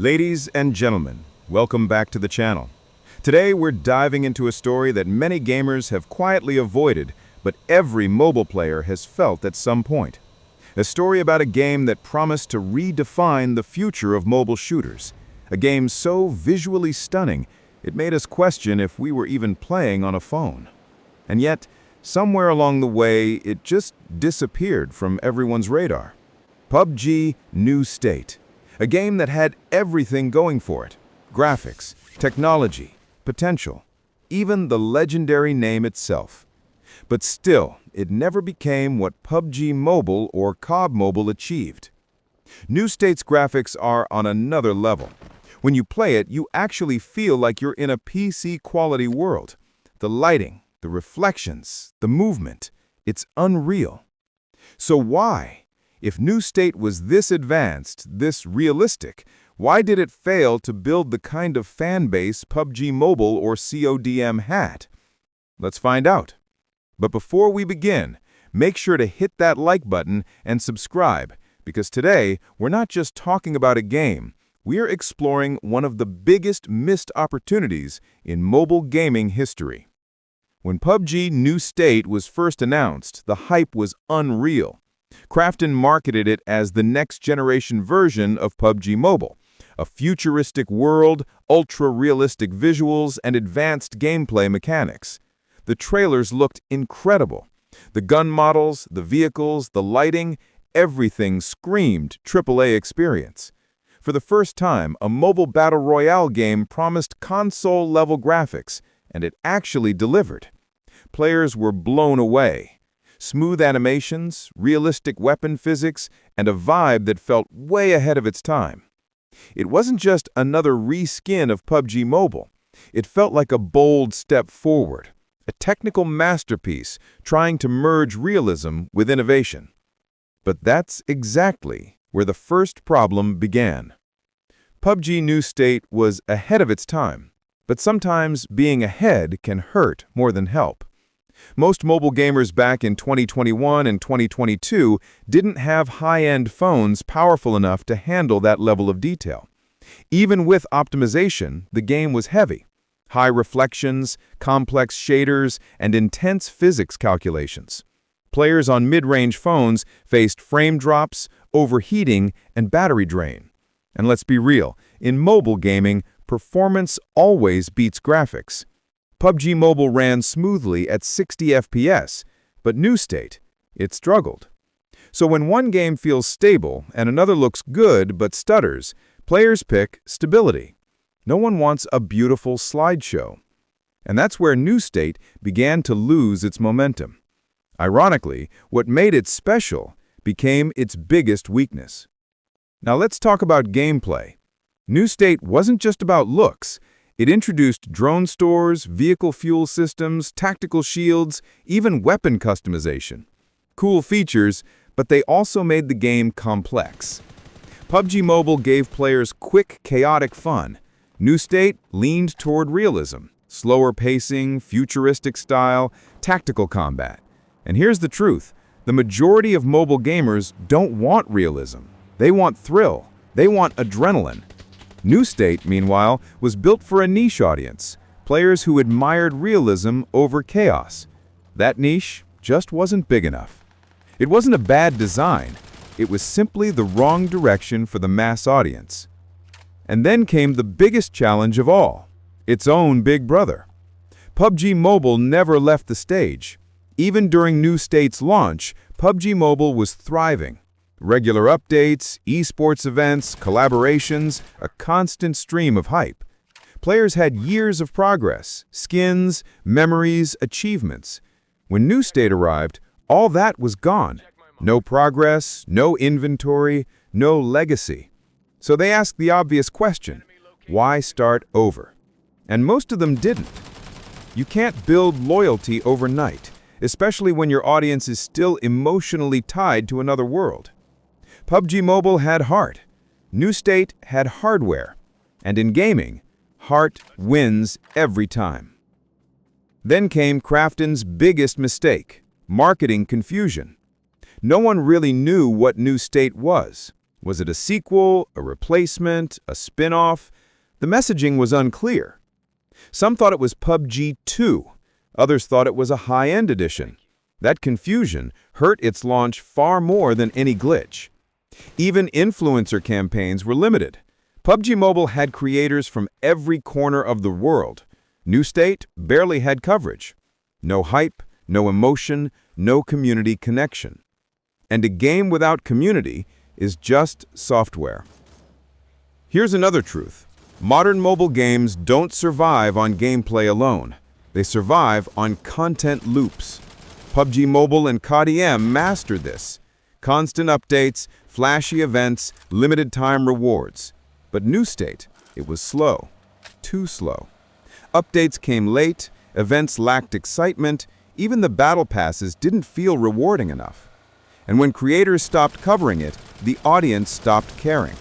Ladies and gentlemen, welcome back to the channel. Today we're diving into a story that many gamers have quietly avoided, but every mobile player has felt at some point. A story about a game that promised to redefine the future of mobile shooters. A game so visually stunning, it made us question if we were even playing on a phone. And yet, somewhere along the way, it just disappeared from everyone's radar. PUBG New State. A game that had everything going for it. Graphics, technology, potential, even the legendary name itself. But still, it never became what PUBG Mobile or COD Mobile achieved. New State's graphics are on another level. When you play it, you actually feel like you're in a PC-quality world. The lighting, the reflections, the movement, it's unreal. So why? If New State was this advanced, this realistic, why did it fail to build the kind of fan base PUBG Mobile or CODM had? Let's find out. But before we begin, make sure to hit that like button and subscribe, because today we're not just talking about a game, we're exploring one of the biggest missed opportunities in mobile gaming history. When PUBG New State was first announced, the hype was unreal. Krafton marketed it as the next-generation version of PUBG Mobile, a futuristic world, ultra-realistic visuals, and advanced gameplay mechanics. The trailers looked incredible. The gun models, the vehicles, the lighting, everything screamed AAA experience. For the first time, a mobile battle royale game promised console-level graphics, and it actually delivered. Players were blown away. Smooth animations, realistic weapon physics, and a vibe that felt way ahead of its time. It wasn't just another reskin of PUBG Mobile. It felt like a bold step forward, a technical masterpiece trying to merge realism with innovation. But that's exactly where the first problem began. PUBG New State was ahead of its time, but sometimes being ahead can hurt more than help. Most mobile gamers back in 2021 and 2022 didn't have high-end phones powerful enough to handle that level of detail. Even with optimization, the game was heavy. High reflections, complex shaders, and intense physics calculations. Players on mid-range phones faced frame drops, overheating, and battery drain. And let's be real, in mobile gaming, performance always beats graphics. PUBG Mobile ran smoothly at 60 FPS, but New State, it struggled. So when one game feels stable and another looks good but stutters, players pick stability. No one wants a beautiful slideshow. And that's where New State began to lose its momentum. Ironically, what made it special became its biggest weakness. Now let's talk about gameplay. New State wasn't just about looks. It introduced drone stores, vehicle fuel systems, tactical shields, even weapon customization. Cool features, but they also made the game complex. PUBG Mobile gave players quick, chaotic fun. New State leaned toward realism, slower pacing, futuristic style, tactical combat. And here's the truth, the majority of mobile gamers don't want realism. They want thrill. They want adrenaline. New State, meanwhile, was built for a niche audience, players who admired realism over chaos. That niche just wasn't big enough. It wasn't a bad design, it was simply the wrong direction for the mass audience. And then came the biggest challenge of all, its own big brother. PUBG Mobile never left the stage. Even during New State's launch, PUBG Mobile was thriving. Regular updates, esports events, collaborations, a constant stream of hype. Players had years of progress, skins, memories, achievements. When New State arrived, all that was gone. No progress, no inventory, no legacy. So they asked the obvious question, why start over? And most of them didn't. You can't build loyalty overnight, especially when your audience is still emotionally tied to another world. PUBG Mobile had heart. New State had hardware. And in gaming, heart wins every time. Then came Krafton's biggest mistake, marketing confusion. No one really knew what New State was. Was it a sequel, a replacement, a spin-off? The messaging was unclear. Some thought it was PUBG 2. Others thought it was a high-end edition. That confusion hurt its launch far more than any glitch. Even influencer campaigns were limited. PUBG Mobile had creators from every corner of the world. New State barely had coverage. No hype, no emotion, no community connection. And a game without community is just software. Here's another truth. Modern mobile games don't survive on gameplay alone. They survive on content loops. PUBG Mobile and CODM mastered this. Constant updates, flashy events, limited time rewards. But New State, it was slow. Too slow. Updates came late, events lacked excitement, even the battle passes didn't feel rewarding enough. And when creators stopped covering it, the audience stopped caring.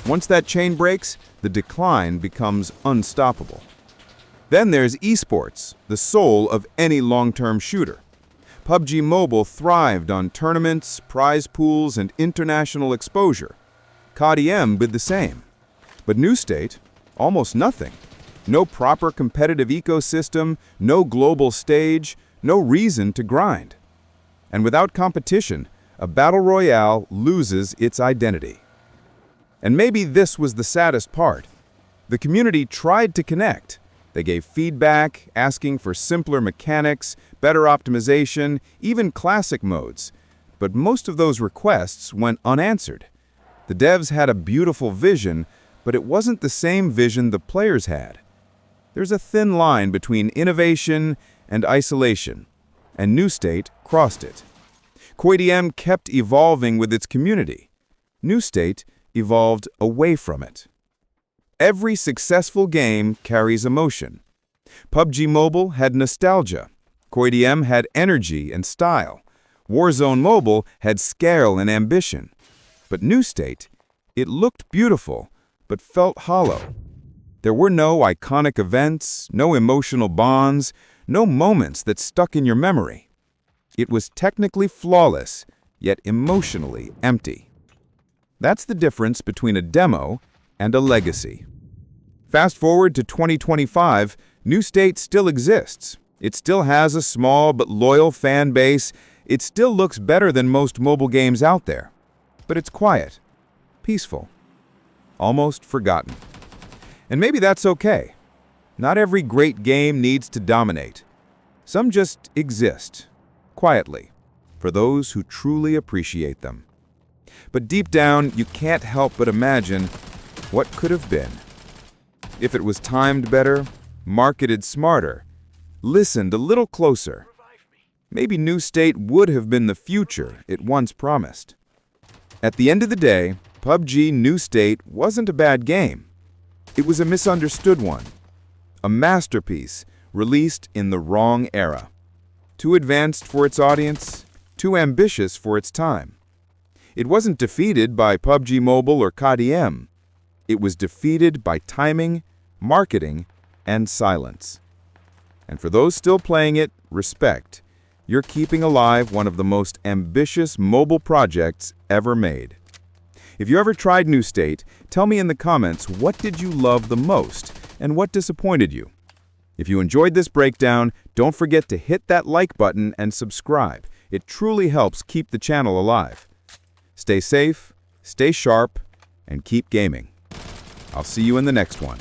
Once that chain breaks, the decline becomes unstoppable. Then there's esports, the soul of any long-term shooter. PUBG Mobile thrived on tournaments, prize pools, and international exposure. CODM did the same. But New State, almost nothing. No proper competitive ecosystem, no global stage, no reason to grind. And without competition, a battle royale loses its identity. And maybe this was the saddest part. The community tried to connect. They gave feedback, asking for simpler mechanics, better optimization, even classic modes. But most of those requests went unanswered. The devs had a beautiful vision, but it wasn't the same vision the players had. There's a thin line between innovation and isolation, and New State crossed it. CODM kept evolving with its community. New State evolved away from it. Every successful game carries emotion. PUBG Mobile had nostalgia. CODM had energy and style. Warzone Mobile had scale and ambition. But New State, it looked beautiful, but felt hollow. There were no iconic events, no emotional bonds, no moments that stuck in your memory. It was technically flawless, yet emotionally empty. That's the difference between a demo and a legacy. Fast forward to 2025, New State still exists. It still has a small but loyal fan base. It still looks better than most mobile games out there. But it's quiet, peaceful, almost forgotten. And maybe that's okay. Not every great game needs to dominate. Some just exist, quietly, for those who truly appreciate them. But deep down, you can't help but imagine what could have been. If it was timed better, marketed smarter, listened a little closer, maybe New State would have been the future it once promised. At the end of the day, PUBG New State wasn't a bad game. It was a misunderstood one. A masterpiece released in the wrong era. Too advanced for its audience, too ambitious for its time. It wasn't defeated by PUBG Mobile or CODM. It was defeated by timing, marketing, and silence. And for those still playing it, respect. You're keeping alive one of the most ambitious mobile projects ever made. If you ever tried New State, tell me in the comments what did you love the most and what disappointed you. If you enjoyed this breakdown, don't forget to hit that like button and subscribe. It truly helps keep the channel alive. Stay safe, stay sharp, and keep gaming. I'll see you in the next one.